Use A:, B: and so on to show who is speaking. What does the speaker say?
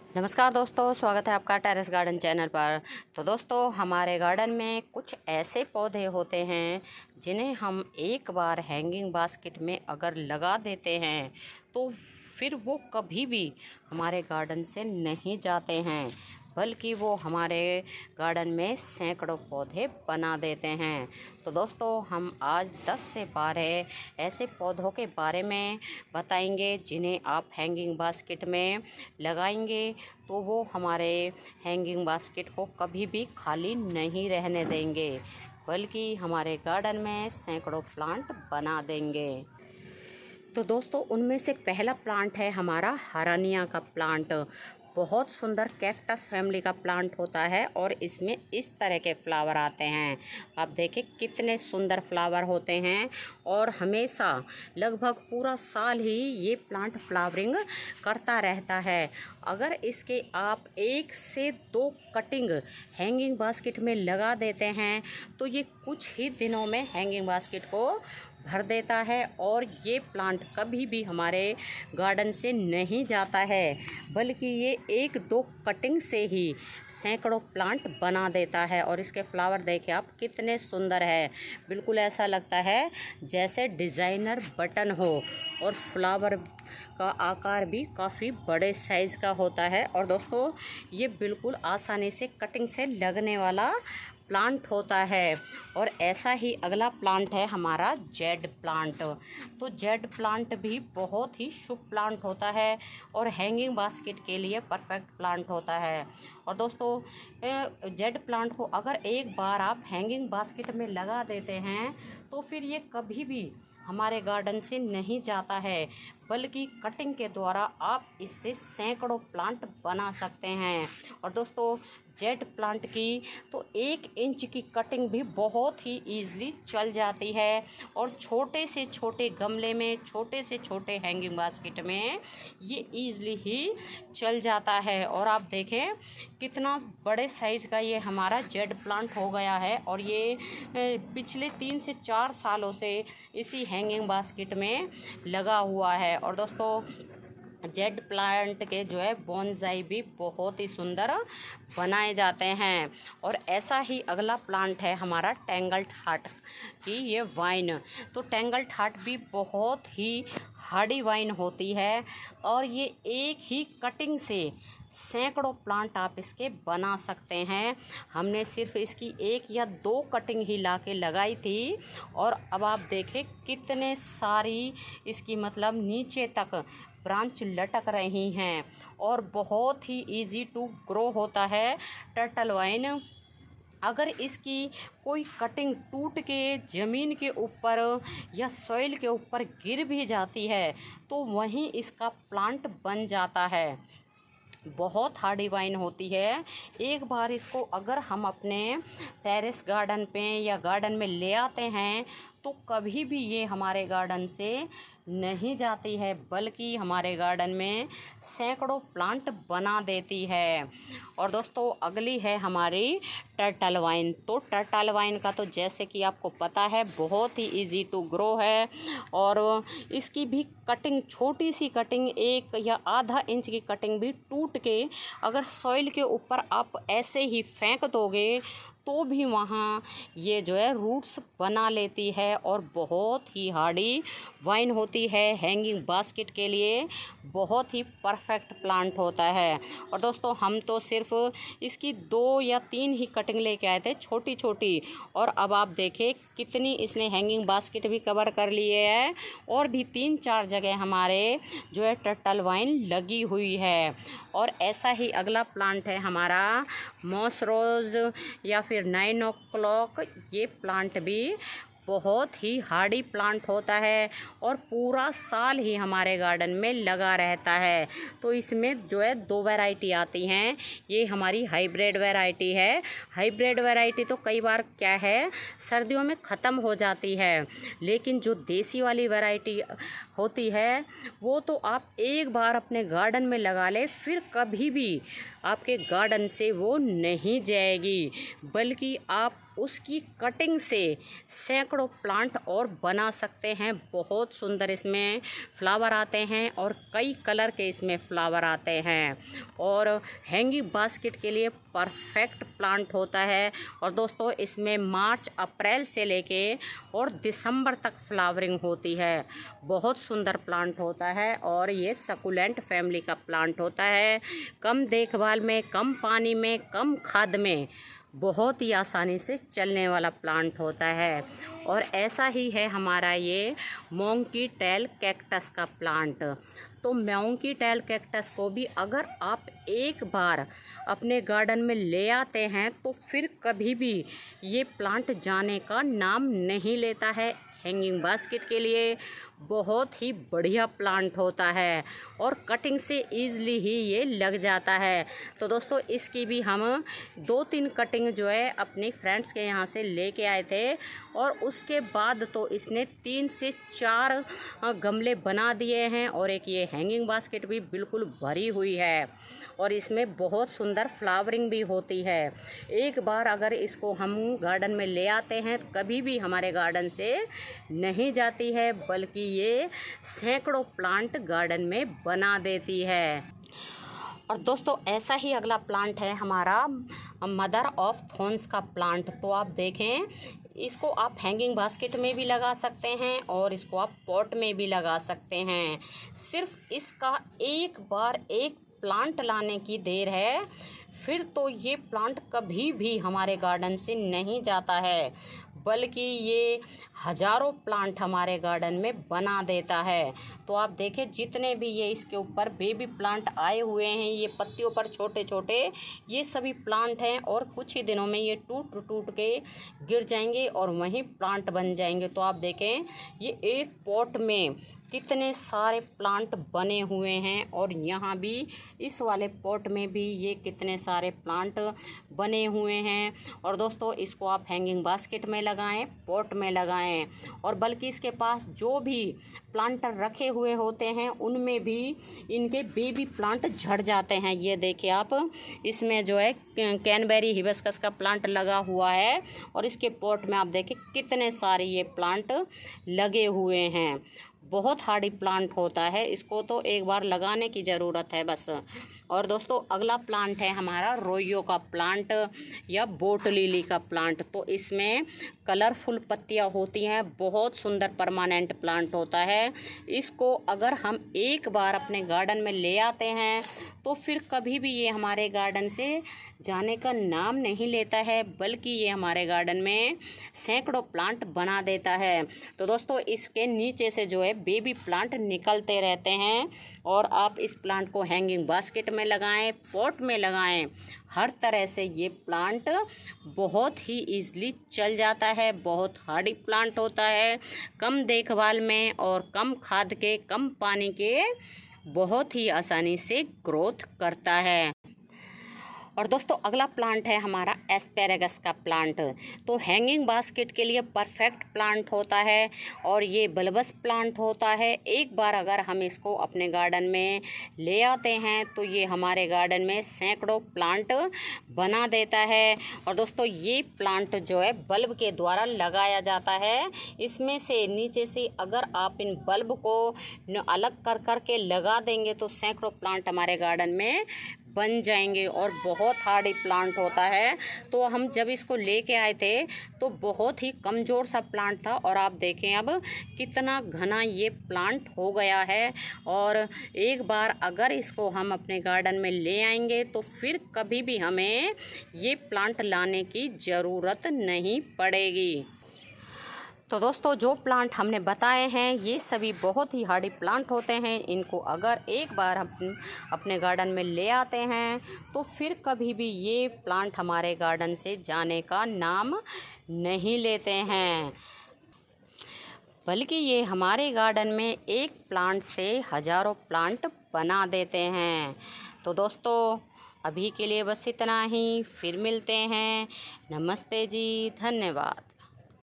A: नमस्कार दोस्तों, स्वागत है आपका टेरेस गार्डन चैनल पर। तो दोस्तों, हमारे गार्डन में कुछ ऐसे पौधे होते हैं जिन्हें हम एक बार हैंगिंग बास्केट में अगर लगा देते हैं तो फिर वो कभी भी हमारे गार्डन से नहीं जाते हैं, बल्कि वो हमारे गार्डन में सैकड़ों पौधे बना देते हैं। तो दोस्तों, हम आज 10 से 12 ऐसे पौधों के बारे में बताएंगे जिन्हें आप हैंगिंग बास्केट में लगाएंगे तो वो हमारे हैंगिंग बास्केट को कभी भी खाली नहीं रहने देंगे, बल्कि हमारे गार्डन में सैकड़ों प्लांट बना देंगे। तो दोस्तों, उनमें से पहला प्लांट है हमारा हरानिया का प्लांट। बहुत सुंदर कैक्टस फैमिली का प्लांट होता है और इसमें इस तरह के फ्लावर आते हैं। आप देखें कितने सुंदर फ्लावर होते हैं और हमेशा लगभग पूरा साल ही ये प्लांट फ्लावरिंग करता रहता है। अगर इसके आप 1 से 2 कटिंग हैंगिंग बास्केट में लगा देते हैं तो ये कुछ ही दिनों में हैंगिंग बास्केट को भर देता है और ये प्लांट कभी भी हमारे गार्डन से नहीं जाता है, बल्कि ये 1-2 कटिंग से ही सैकड़ों प्लांट बना देता है। और इसके फ्लावर देखिए आप कितने सुंदर है, बिल्कुल ऐसा लगता है जैसे डिज़ाइनर बटन हो। और फ्लावर का आकार भी काफ़ी बड़े साइज़ का होता है। और दोस्तों, ये बिल्कुल आसानी से कटिंग से लगने वाला प्लांट होता है। और ऐसा ही अगला प्लांट है हमारा जेड प्लांट। तो जेड प्लांट भी बहुत ही शुभ प्लांट होता है और हैंगिंग बास्केट के लिए परफेक्ट प्लांट होता है। और दोस्तों, जेड प्लांट को अगर एक बार आप हैंगिंग बास्केट में लगा देते हैं तो फिर ये कभी भी हमारे गार्डन से नहीं जाता है, बल्कि कटिंग के द्वारा आप इससे सैकड़ों प्लांट बना सकते हैं। और दोस्तों, जेड प्लांट की तो 1 इंच की कटिंग भी बहुत ही ईज़िली चल जाती है और छोटे से छोटे गमले में, छोटे से छोटे हैंगिंग बास्केट में ये ईज़िली ही चल जाता है। और आप देखें कितना बड़े साइज़ का ये हमारा जेड प्लांट हो गया है और ये पिछले 3 से 4 सालों से इसी हैंगिंग बास्केट में लगा हुआ है। और दोस्तों, जेड प्लांट के जो है बोनसाई भी बहुत ही सुंदर बनाए जाते हैं। और ऐसा ही अगला प्लांट है हमारा टेंगल्ड हार्ट की ये वाइन। तो टेंगल्ड हार्ट भी बहुत ही हार्डी वाइन होती है और ये एक ही कटिंग से सैकड़ों प्लांट आप इसके बना सकते हैं। हमने सिर्फ इसकी 1 या 2 कटिंग ही लाके लगाई थी और अब आप देखें कितने सारी इसकी मतलब नीचे तक ब्रांच लटक रही हैं और बहुत ही इजी टू ग्रो होता है टर्टल वाइन। अगर इसकी कोई कटिंग टूट के ज़मीन के ऊपर या सॉइल के ऊपर गिर भी जाती है तो वहीं इसका प्लांट बन जाता है। बहुत हार्डी वाइन होती है। एक बार इसको अगर हम अपने टेरेस गार्डन पे या गार्डन में ले आते हैं तो कभी भी ये हमारे गार्डन से नहीं जाती है, बल्कि हमारे गार्डन में सैकड़ों प्लांट बना देती है। और दोस्तों, अगली है हमारी टर्टल वाइन। तो टर्टल वाइन का तो जैसे कि आपको पता है बहुत ही इजी टू ग्रो है और इसकी भी कटिंग, छोटी सी कटिंग, 1 या आधा इंच की कटिंग भी टूट के अगर सॉइल के ऊपर आप ऐसे ही फेंक दोगे तो भी वहाँ ये जो है रूट्स बना लेती है और बहुत ही हार्डी वाइन होती है। हैंगिंग बास्केट के लिए बहुत ही परफेक्ट प्लांट होता है। और दोस्तों, हम तो सिर्फ इसकी 2 या 3 ही कटिंग लेके आए थे, छोटी छोटी, और अब आप देखें कितनी इसने हैंगिंग बास्केट भी कवर कर लिए है और भी 3-4 जगह हमारे जो है टर्टल वाइन लगी हुई है। और ऐसा ही अगला प्लांट है हमारा मॉस रोज़ या फिर 9 o'clock। ये प्लांट भी बहुत ही हार्डी प्लांट होता है और पूरा साल ही हमारे गार्डन में लगा रहता है। तो इसमें जो है 2 वैरायटी आती हैं। ये हमारी हाइब्रिड वैरायटी है। हाइब्रिड वैरायटी तो कई बार क्या है सर्दियों में ख़त्म हो जाती है, लेकिन जो देसी वाली वैरायटी होती है वो तो आप एक बार अपने गार्डन में लगा ले, फिर कभी भी आपके गार्डन से वो नहीं जाएगी, बल्कि आप उसकी कटिंग से सैकड़ों प्लांट और बना सकते हैं। बहुत सुंदर इसमें फ्लावर आते हैं और कई कलर के इसमें फ्लावर आते हैं और हैंगिंग बास्केट के लिए परफेक्ट प्लांट होता है। और दोस्तों इसमें मार्च अप्रैल से लेके और दिसंबर तक फ्लावरिंग होती है। बहुत सुंदर प्लांट होता है और ये सकुलेंट फैमिली का प्लांट होता है। कम देखभाल में, कम पानी में, कम खाद में बहुत ही आसानी से चलने वाला प्लांट होता है। और ऐसा ही है हमारा ये मोंकी टेल कैक्टस का प्लांट। तो मोंकी टेल कैक्टस को भी अगर आप एक बार अपने गार्डन में ले आते हैं तो फिर कभी भी ये प्लांट जाने का नाम नहीं लेता है। हैंगिंग बास्केट के लिए बहुत ही बढ़िया प्लांट होता है और कटिंग से ईज़िली ही ये लग जाता है। तो दोस्तों इसकी भी हम 2-3 कटिंग जो है अपनी फ्रेंड्स के यहाँ से लेके आए थे और उसके बाद तो इसने 3 से 4 गमले बना दिए हैं और एक ये हैंगिंग बास्केट भी बिल्कुल भरी हुई है और इसमें बहुत सुंदर फ्लावरिंग भी होती है। एक बार अगर इसको हम गार्डन में ले आते हैं कभी भी हमारे गार्डन से नहीं जाती है, बल्कि ये सैकड़ों प्लांट गार्डन में बना देती है। और दोस्तों ऐसा ही अगला प्लांट है हमारा मदर ऑफ थॉर्न्स का प्लांट। तो आप देखें, इसको आप हैंगिंग बास्केट में भी लगा सकते हैं और इसको आप पॉट में भी लगा सकते हैं। सिर्फ इसका एक बार एक प्लांट लाने की देर है, फिर तो ये प्लांट कभी भी हमारे गार्डन से नहीं जाता है, बल्कि ये हज़ारों प्लांट हमारे गार्डन में बना देता है। तो आप देखें जितने भी ये इसके ऊपर बेबी प्लांट आए हुए हैं, ये पत्तियों पर छोटे छोटे, ये सभी प्लांट हैं और कुछ ही दिनों में ये टूट टूट के गिर जाएंगे और वहीं प्लांट बन जाएंगे। तो आप देखें ये एक पॉट में कितने सारे प्लांट बने हुए हैं और यहाँ भी इस वाले पॉट में भी ये कितने सारे प्लांट बने हुए हैं। और दोस्तों इसको आप हैंगिंग बास्केट में लगाएं, पॉट में लगाएं और बल्कि इसके पास जो भी प्लांटर रखे हुए होते हैं उनमें भी इनके बेबी प्लांट झड़ जाते हैं। ये देखिए आप, इसमें जो है कैनबेरी हिबिस्कस का प्लांट लगा हुआ है और इसके पॉट में आप देखिए कितने सारे ये प्लांट लगे हुए हैं। बहुत हार्डी प्लांट होता है, इसको तो एक बार लगाने की ज़रूरत है बस। और दोस्तों अगला प्लांट है हमारा रोयो का प्लांट या बोट लिली का प्लांट। तो इसमें कलरफुल पत्तियां होती हैं, बहुत सुंदर परमानेंट प्लांट होता है। इसको अगर हम एक बार अपने गार्डन में ले आते हैं तो फिर कभी भी ये हमारे गार्डन से जाने का नाम नहीं लेता है, बल्कि ये हमारे गार्डन में सैकड़ों प्लांट बना देता है। तो दोस्तों इसके नीचे से जो है बेबी प्लांट निकलते रहते हैं और आप इस प्लांट को हैंगिंग बास्केट में लगाएं, पॉट में लगाएं, हर तरह से ये प्लांट बहुत ही ईज़िली चल जाता है। बहुत हार्डी प्लांट होता है, कम देखभाल में और कम खाद के, कम पानी के बहुत ही आसानी से ग्रोथ करता है। और दोस्तों अगला प्लांट है हमारा एस्पेरेगस का प्लांट। तो हैंगिंग बास्केट के लिए परफेक्ट प्लांट होता है और ये बल्बस प्लांट होता है। एक बार अगर हम इसको अपने गार्डन में ले आते हैं तो ये हमारे गार्डन में सैकड़ों प्लांट बना देता है। और दोस्तों ये प्लांट जो है बल्ब के द्वारा लगाया जाता है। इसमें से नीचे से अगर आप इन बल्ब को अलग कर कर के लगा देंगे तो सैकड़ों प्लांट हमारे गार्डन में बन जाएंगे और बहुत हार्डी प्लांट होता है। तो हम जब इसको लेके आए थे तो बहुत ही कमज़ोर सा प्लांट था और आप देखें अब कितना घना ये प्लांट हो गया है। और एक बार अगर इसको हम अपने गार्डन में ले आएंगे तो फिर कभी भी हमें ये प्लांट लाने की ज़रूरत नहीं पड़ेगी। तो दोस्तों जो प्लांट हमने बताए हैं ये सभी बहुत ही हार्डी प्लांट होते हैं। इनको अगर एक बार हम अपने गार्डन में ले आते हैं तो फिर कभी भी ये प्लांट हमारे गार्डन से जाने का नाम नहीं लेते हैं, बल्कि ये हमारे गार्डन में एक प्लांट से हज़ारों प्लांट बना देते हैं। तो दोस्तों अभी के लिए बस इतना ही, फिर मिलते हैं। नमस्ते जी, धन्यवाद।